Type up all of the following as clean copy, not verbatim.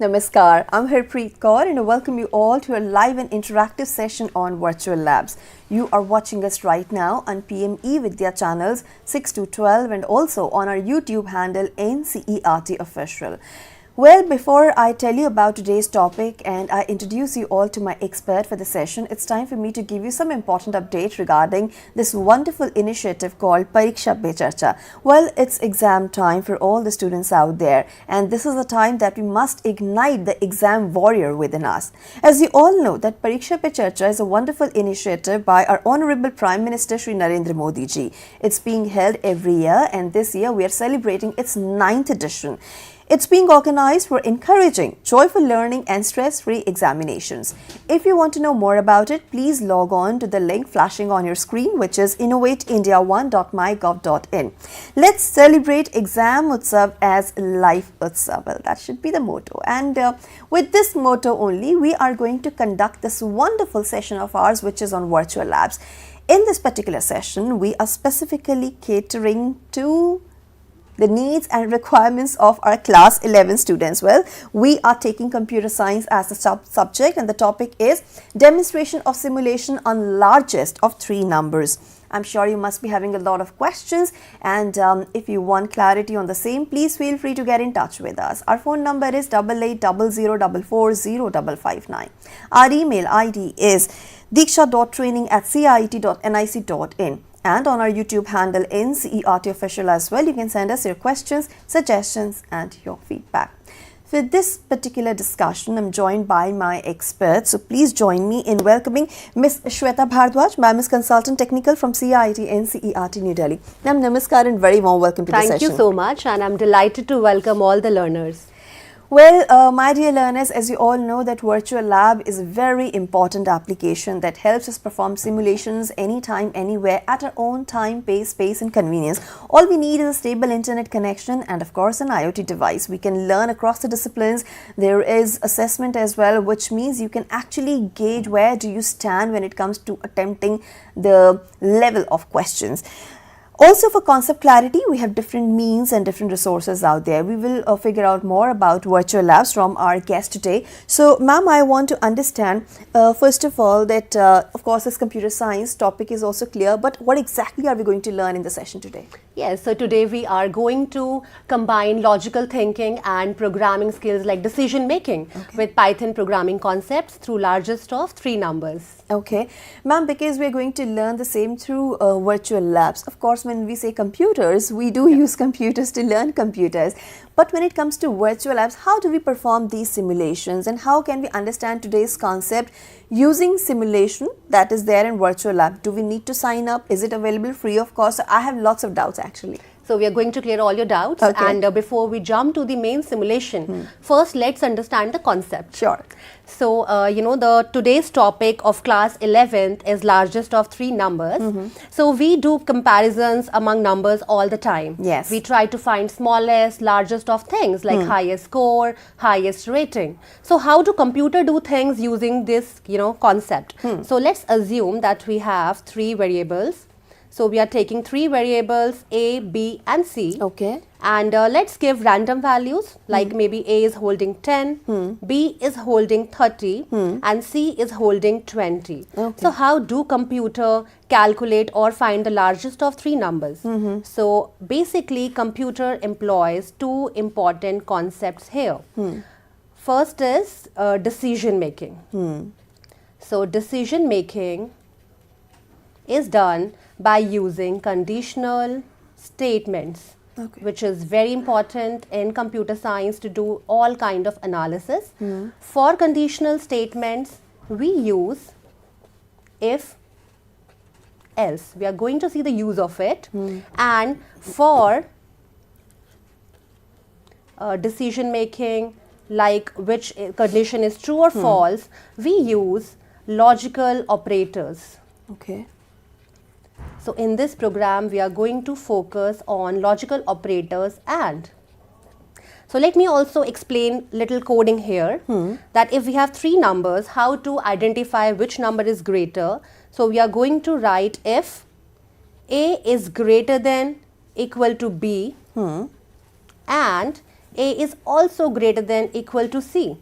Namaskar, I'm Harpreet Kaur and I welcome you all to a live and interactive session on virtual labs. You are watching us right now on PM eVidya channels 6 to 12 and also on our YouTube handle NCERT Official. Well, before I tell you about today's topic and I introduce you all to my expert for the session, it's time for me to give you some important update regarding this wonderful initiative called Diksha Pe Charcha. Well, it's exam time for all the students out there, and this is the time that we must ignite the exam warrior within us. As you all know that Diksha Pe Charcha is a wonderful initiative by our Honorable Prime Minister Shri Narendra Modi ji. It's being held every year and this year we are celebrating its 9th edition. It's being organized for encouraging joyful learning and stress-free examinations. If you want to know more about it, please log on to the link flashing on your screen, which is innovateindia1.mygov.in. Let's celebrate Exam Utsav as Life Utsav. Well, that should be the motto. And with this motto only, we are going to conduct this wonderful session of ours, which is on virtual labs. In this particular session, we are specifically catering to the needs and requirements of our class 11 students. Well, we are taking computer science as a subject and the topic is demonstration of simulation on largest of 3 numbers. I'm sure you must be having a lot of questions, and if you want clarity on the same, please feel free to get in touch with us. Our phone number is 8800440559. Our email ID is diksha.training@ciet.nic.in. And on our YouTube handle NCERT Official as well, you can send us your questions, suggestions and your feedback. For this particular discussion, I'm joined by my experts. So please join me in welcoming Ms. Shweta Bhardwaj. Ma'am is Consultant Technical from CIET NCERT New Delhi. Ma'am, namaskar and very warm welcome to the session. Thank you so much, and I'm delighted to welcome all the learners. Well, my dear learners, as you all know that virtual lab is a very important application that helps us perform simulations anytime, anywhere, at our own time, pace, space and convenience. All we need is a stable internet connection and of course an IoT device. We can learn across the disciplines. There is assessment as well, which means you can actually gauge where do you stand when it comes to attempting the level of questions. Also, for concept clarity, we have different means and different resources out there. We will figure out more about virtual labs from our guest today. So, ma'am, I want to understand, first of all, that of course this computer science topic is also clear, but what exactly are we going to learn in the session today? Yes, so today we are going to combine logical thinking and programming skills like decision making with Python programming concepts through largest of 3 numbers. Okay. Ma'am, because we're going to learn the same through virtual labs. Of course, when we say computers, we do use computers to learn computers. But when it comes to virtual labs, how do we perform these simulations and how can we understand today's concept using simulation that is there in virtual lab? Do we need to sign up? Is it available free of cost? I have lots of doubts actually. So we are going to clear all your doubts, and before we jump to the main simulation, first let's understand the concept. Sure. So, today's topic of class 11th is largest of 3 numbers. So we do comparisons among numbers all the time. Yes. We try to find smallest, largest of things like highest score, highest rating. So how do computer do things using this, concept? So let's assume that we have 3 variables. So we are taking 3 variables A, B and C. Okay. And let's give random values like maybe A is holding 10, B is holding 30 and C is holding 20. Okay. So how do computer calculate or find the largest of 3 numbers? So basically computer employs 2 important concepts here. First is decision making. So decision making is done by using conditional statements, which is very important in computer science to do all kind of analysis. For conditional statements, we use if, else. We are going to see the use of it. And for decision making, like which condition is true or false, we use logical operators. Okay. So in this program, we are going to focus on logical operators and. So let me also explain little coding here that if we have 3 numbers, how to identify which number is greater. So we are going to write if A is greater than equal to B and A is also greater than equal to C.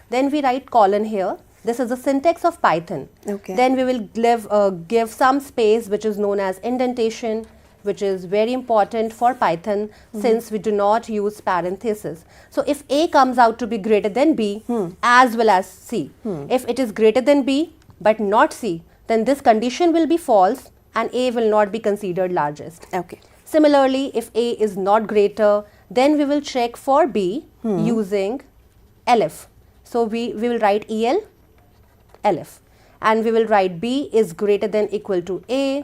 Then we write colon here. This is the syntax of Python. Okay. Then we will give some space which is known as indentation, which is very important for Python since we do not use parenthesis. So if A comes out to be greater than B as well as C, if it is greater than B but not C, then this condition will be false and A will not be considered largest. Okay. Similarly, if A is not greater, then we will check for B using elif. So we will write EL, elif, and we will write B is greater than equal to A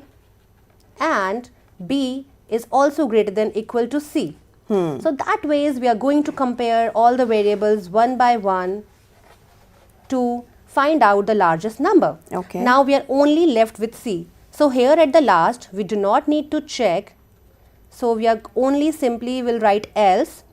and B is also greater than equal to C. So that ways we are going to compare all the variables one by one to find out the largest number. Okay. Now we are only left with C. So here at the last we do not need to check. So we are only simply will write else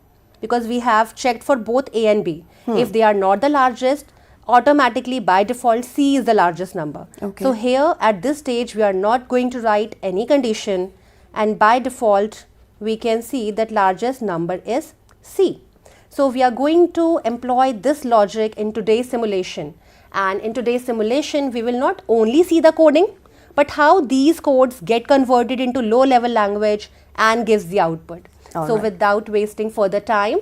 because we have checked for both A and B. If they are not the largest, automatically by default C is the largest number. Okay. So here at this stage we are not going to write any condition, and by default we can see that largest number is C. So we are going to employ this logic in today's simulation, and in today's simulation we will not only see the coding but how these codes get converted into low level language and gives the output. So without wasting further time,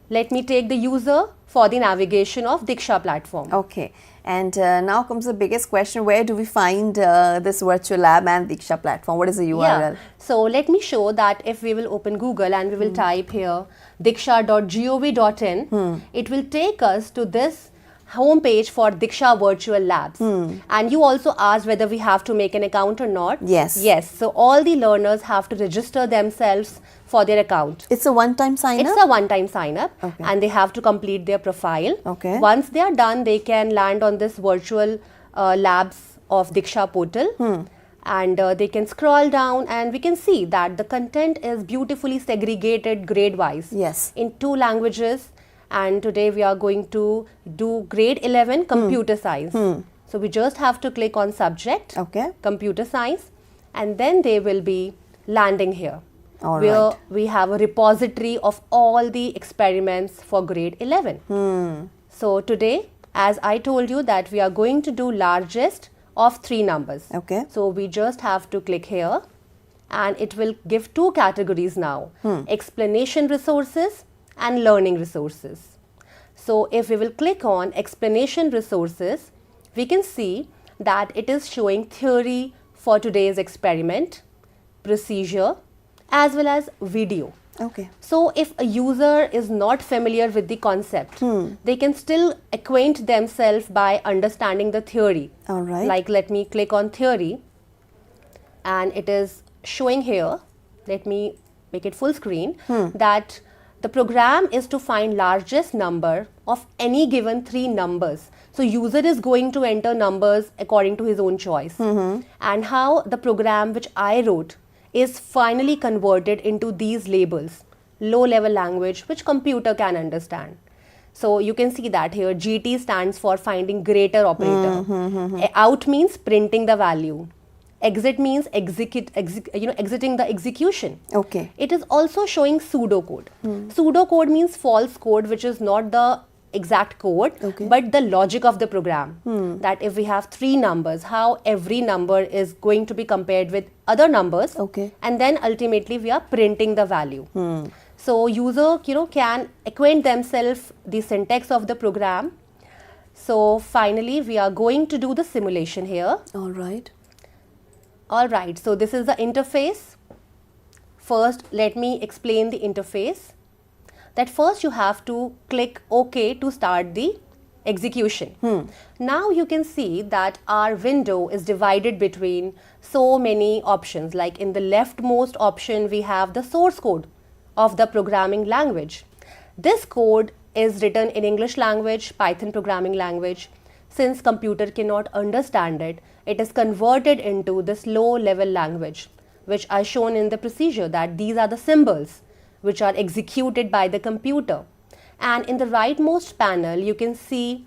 let me take the user for the navigation of Diksha platform. Okay. And now comes the biggest question, where do we find this virtual lab and Diksha platform? What is the URL? Yeah. So let me show that if we will open Google and we will type here diksha.gov.in, it will take us to this homepage for Diksha Virtual Labs. And you also asked whether we have to make an account or not. Yes. Yes. So all the learners have to register themselves for their account. It's a one-time sign-up? It's a one-time sign-up, Okay. and they have to complete their profile. Okay. Once they are done, they can land on this virtual labs of Diksha portal. And they can scroll down and we can see that the content is beautifully segregated grade-wise. Yes. In 2 languages. And today we are going to do grade 11 computer science. So we just have to click on subject, Okay. computer science, and then they will be landing here. All where right. we have a repository of all the experiments for grade 11. So today, as I told you, that we are going to do largest of 3 numbers. Okay. So we just have to click here and it will give 2 categories now, explanation resources and learning resources. So if we will click on explanation resources, we can see that it is showing theory for today's experiment, procedure, as well as video. Okay. So if a user is not familiar with the concept, they can still acquaint themselves by understanding the theory. All right. Like let me click on theory and it is showing here, let me make it full screen, that the program is to find largest number of any given 3 numbers. So user is going to enter numbers according to his own choice. And how the program which I wrote is finally converted into these labels, low level language which computer can understand. So you can see that here GT stands for finding greater operator. Out means printing the value. Exit means exiting the execution. Okay. It is also showing pseudocode. Pseudocode means false code, which is not the exact code, but the logic of the program. That if we have 3 numbers, how every number is going to be compared with other numbers, and then ultimately we are printing the value. So user can acquaint themselves the syntax of the program. So finally we are going to do the simulation here. All right. Alright, so this is the interface. First, let me explain the interface. That first you have to click OK to start the execution. Now you can see that our window is divided between so many options. Like in the leftmost option, we have the source code of the programming language. This code is written in English language, Python programming language. Since computer cannot understand it, it is converted into this low level language, which are shown in the procedure, that these are the symbols which are executed by the computer. And in the rightmost panel, you can see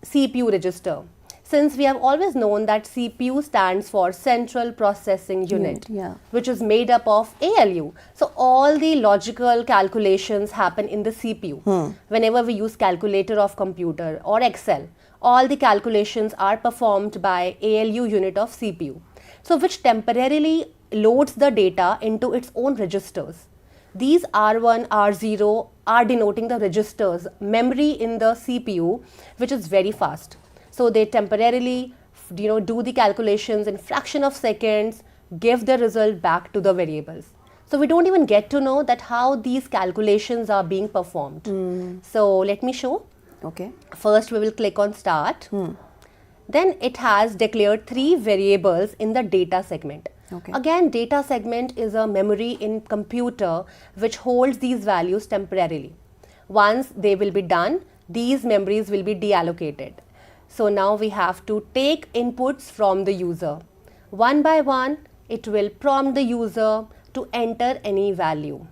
CPU register. since we have always known that CPU stands for Central Processing Unit, which is made up of ALU. So all the logical calculations happen in the CPU. Whenever we use calculator of computer or Excel, all the calculations are performed by ALU unit of CPU. So which temporarily loads the data into its own registers. These R1, R0 are denoting the registers, memory in the CPU, which is very fast. So they temporarily, do the calculations in fraction of seconds, give the result back to the variables. So we don't even get to know that how these calculations are being performed. So let me show. Okay. First we will click on start. Then it has declared 3 variables in the data segment. Okay. Again, data segment is a memory in computer which holds these values temporarily. Once they will be done, these memories will be deallocated. So now we have to take inputs from the user. One by one, it will prompt the user to enter any value.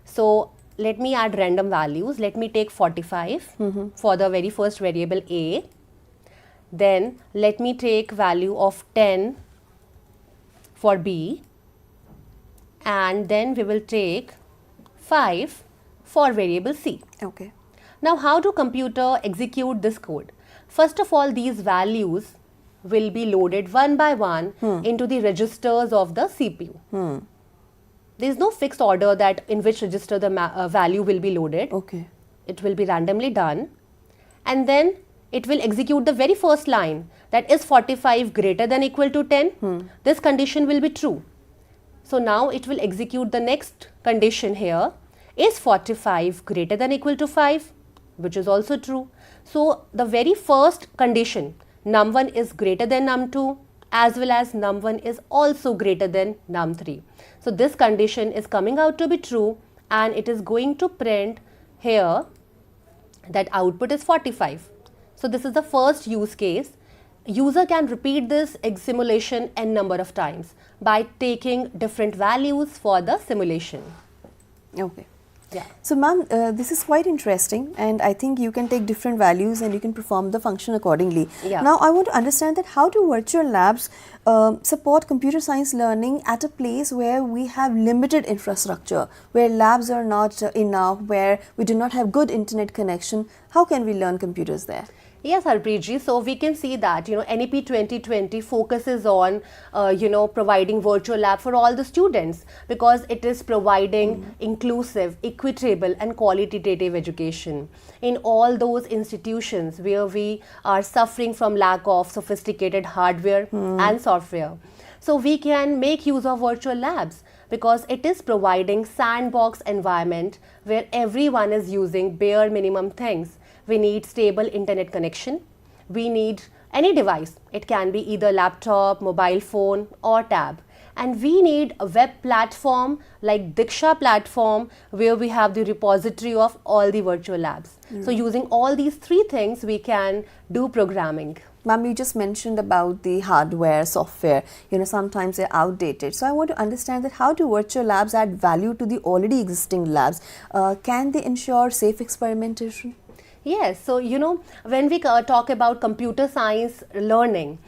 So let me add random values. Let me take 45 for the very first variable A. Then let me take value of 10 for B, and then we will take 5 for variable C. Okay. Now how do computer execute this code? First of all, these values will be loaded one by one into the registers of the CPU. There is no fixed order that in which register the value will be loaded. Okay. It will be randomly done, and then it will execute the very first line, that is 45 greater than equal to 10. This condition will be true. So now it will execute the next condition here, is 45 greater than equal to 5, which is also true. So the very first condition, num1 is greater than num2, as well as num1 is also greater than num3. So this condition is coming out to be true, and it is going to print here that output is 45. So this is the first use case. User can repeat this simulation n number of times by taking different values for the simulation. Okay. Yeah. So ma'am, this is quite interesting, and I think you can take different values and you can perform the function accordingly. Yeah. Now I want to understand that how do virtual labs support computer science learning at a place where we have limited infrastructure, where labs are not enough, where we do not have good internet connection? How can we learn computers there? Yes, Harpreet ji. So we can see that NEP 2020 focuses on providing virtual lab for all the students, because it is providing inclusive, equitable and qualitative education in all those institutions where we are suffering from lack of sophisticated hardware and software. So we can make use of virtual labs because it is providing sandbox environment where everyone is using bare minimum things. We need stable internet connection. We need any device. It can be either laptop, mobile phone or tab. And we need a web platform like Diksha platform where we have the repository of all the virtual labs. So using all these 3 things, we can do programming. Ma'am, you just mentioned about the hardware, software, sometimes they're outdated. So I want to understand that how do virtual labs add value to the already existing labs? Can they ensure safe experimentation? Yes, so when we talk about computer science learning,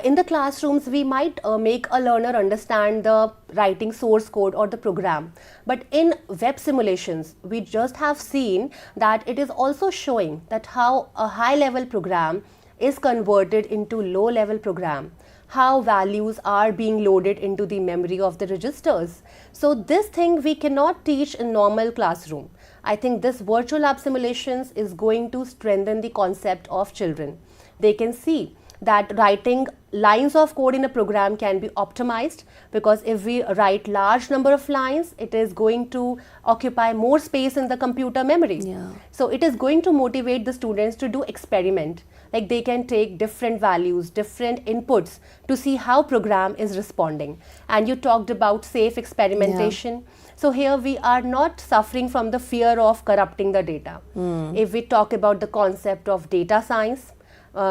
in the classrooms we might make a learner understand the writing source code or the program. But in web simulations, we just have seen that it is also showing that how a high level program is converted into low level program, how values are being loaded into the memory of the registers. So this thing we cannot teach in normal classroom. I think this virtual lab simulations is going to strengthen the concept of children. They can see that writing lines of code in a program can be optimized, because if we write large number of lines, it is going to occupy more space in the computer memory. So it is going to motivate the students to do experiment. Like they can take different values, different inputs to see how program is responding. And you talked about safe experimentation. So here we are not suffering from the fear of corrupting the data. If we talk about the concept of data science,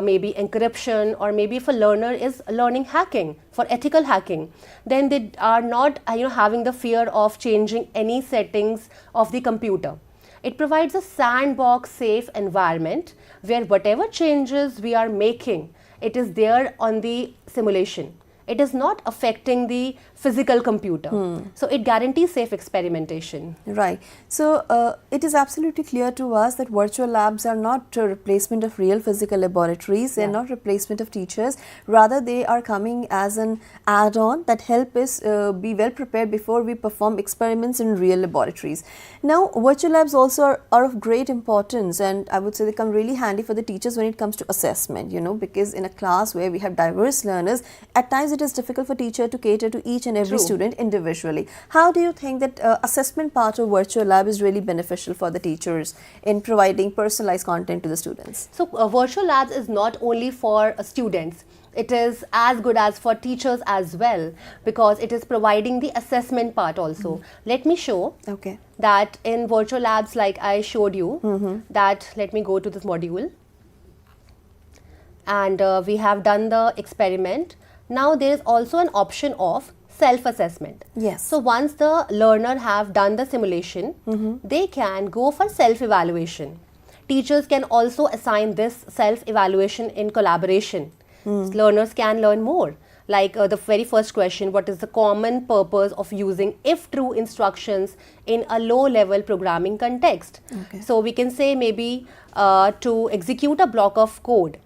maybe encryption, or maybe if a learner is learning hacking for ethical hacking, then they are not having the fear of changing any settings of the computer. It provides a sandbox safe environment where whatever changes we are making it is there on the simulation. It is not affecting the physical computer. So it guarantees safe experimentation. Right. So it is absolutely clear to us that virtual labs are not a replacement of real physical laboratories. They are not replacement of teachers. Rather, they are coming as an add-on that help us be well prepared before we perform experiments in real laboratories. Now, virtual labs also are of great importance, and I would say they come really handy for the teachers when it comes to assessment, you know, because in a class where we have diverse learners, at times it is difficult for teacher to cater to each and every student individually. How do you think that assessment part of virtual lab is really beneficial for the teachers in providing personalized content to the students? So virtual labs is not only for students. It is as good as for teachers as well, because it is providing the assessment part also. Let me show that in virtual labs, like I showed you, that let me go to this module, and we have done the experiment. Now there is also an option of self-assessment. Yes. So once the learner have done the simulation, they can go for self-evaluation. Teachers can also assign this self-evaluation in collaboration. Learners can learn more. Like the very first question, what is the common purpose of using if true instructions in a low-level programming context? So we can say maybe to execute a block of code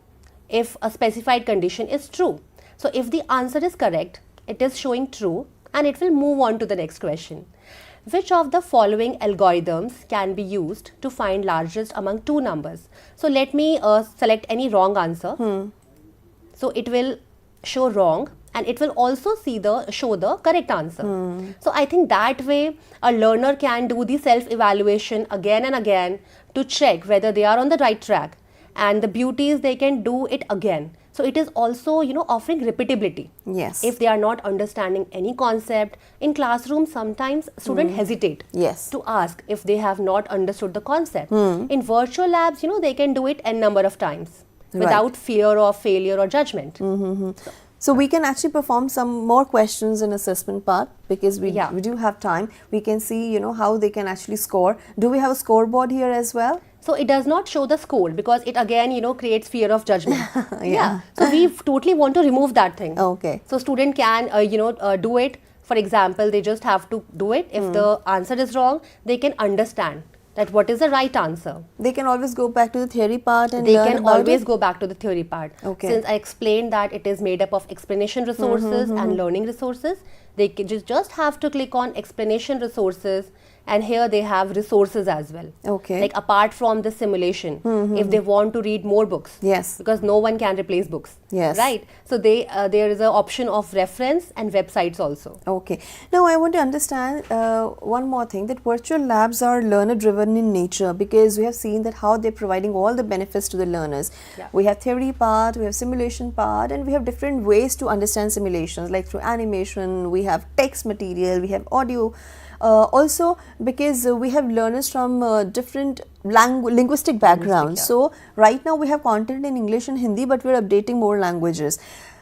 if a specified condition is true. So if the answer is correct, it is showing true, and it will move on to the next question. Which of the following algorithms can be used to find largest among two numbers? So let me select any wrong answer. So it will show wrong, and it will also show the correct answer. So I think that way a learner can do the self-evaluation again and again to check whether they are on the right track. And the beauty is they can do it again. So it is also, you know, offering repeatability. Yes. If they are not understanding any concept in classroom, sometimes students hesitate to ask if they have not understood the concept. In virtual labs, you know, they can do it n number of times without fear of failure or judgment. So we can actually perform some more questions in assessment part, because we do have time. We can see, you know, how they can actually score. Do we have a scoreboard here as well? So it does not show the score, because it again, you know, creates fear of judgment. So we totally want to remove that thing. So student can, you know, do it. For example, they just have to do it. If the answer is wrong, they can understand that what is the right answer. They can always go back to the theory part and they learn can about always it? go back to the theory part. Since I explained that it is made up of explanation resources and learning resources, they just have to click on explanation resources, and here they have resources as well. Like apart from the simulation, if they want to read more books, because no one can replace books, right? So there is an option of reference and websites also. Now I want to understand one more thing, that virtual labs are learner driven in nature, because we have seen that how they're providing all the benefits to the learners. We have theory part, we have simulation part, and we have different ways to understand simulations, like through animation, we have text material, we have audio. Also because we have learners from different linguistic backgrounds. So right now we have content in English and Hindi, but we're updating more languages.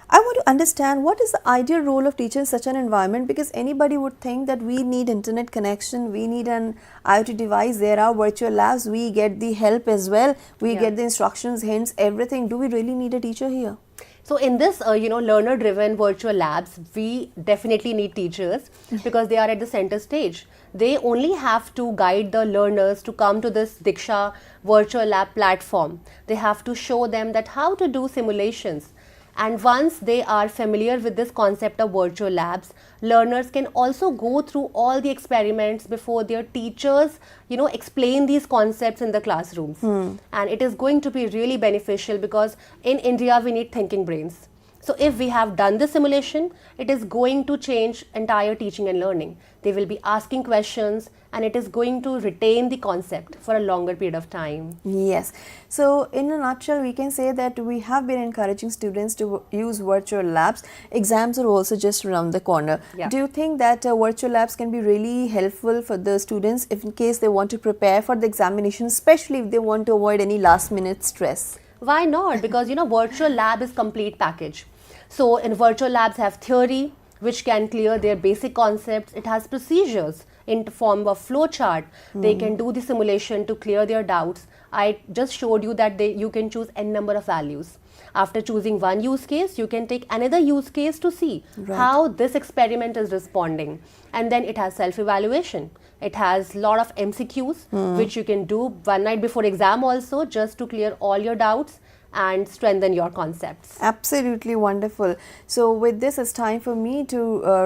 I want to understand what is the ideal role of teacher in such an environment, because anybody would think that we need internet connection, we need an IoT device, there are virtual labs, we get the help as well, we get the instructions, hints, everything. Do we really need a teacher here? So in this, you know, learner-driven virtual labs, we definitely need teachers, because they are at the center stage. They only have to guide the learners to come to this Diksha virtual lab platform. They have to show them that how to do simulations. And once they are familiar with this concept of virtual labs, learners can also go through all the experiments before their teachers, you know, explain these concepts in the classrooms. And it is going to be really beneficial, because in India we need thinking brains. So if we have done the simulation, it is going to change entire teaching and learning. They will be asking questions, and it is going to retain the concept for a longer period of time. Yes. So in a nutshell, we can say that we have been encouraging students to use virtual labs. Exams are also just around the corner. Do you think that virtual labs can be really helpful for the students if in case they want to prepare for the examination, especially if they want to avoid any last minute stress? Why not? Because, you know, virtual lab is complete package. So in virtual labs have theory, which can clear their basic concepts. It has procedures in form of flow chart. They can do the simulation to clear their doubts. I just showed you that you can choose n number of values. After choosing one use case, you can take another use case to see how this experiment is responding. And then it has self-evaluation. It has lot of MCQs, which you can do one night before exam also, just to clear all your doubts and strengthen your concepts. Absolutely wonderful. So with this, it's time for me to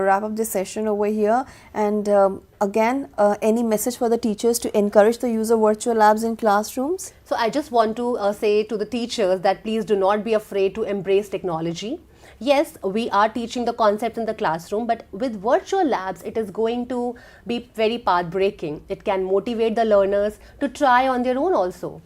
wrap up this session over here. And again, any message for the teachers to encourage the use of virtual labs in classrooms? So I just want to say to the teachers that please do not be afraid to embrace technology. Yes, we are teaching the concepts in the classroom, but with virtual labs, it is going to be very path-breaking. It can motivate the learners to try on their own also.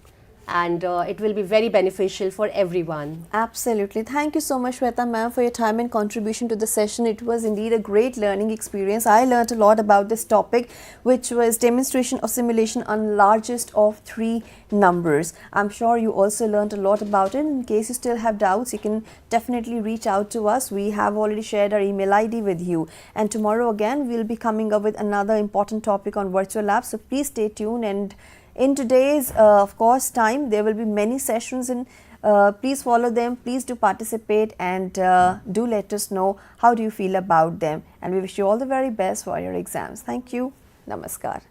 And it will be very beneficial for everyone. Absolutely. Thank you so much, Shweta ma'am, for your time and contribution to the session. It was indeed a great learning experience. I learned a lot about this topic, which was demonstration of simulation on largest of 3 numbers. I'm sure you also learned a lot about it. In case you still have doubts, you can definitely reach out to us. We have already shared our email ID with you. And tomorrow again, we'll be coming up with another important topic on virtual labs. So please stay tuned. And in today's, of course, time, there will be many sessions and please follow them, please do participate, and do let us know how do you feel about them. And we wish you all the very best for your exams. Thank you. Namaskar.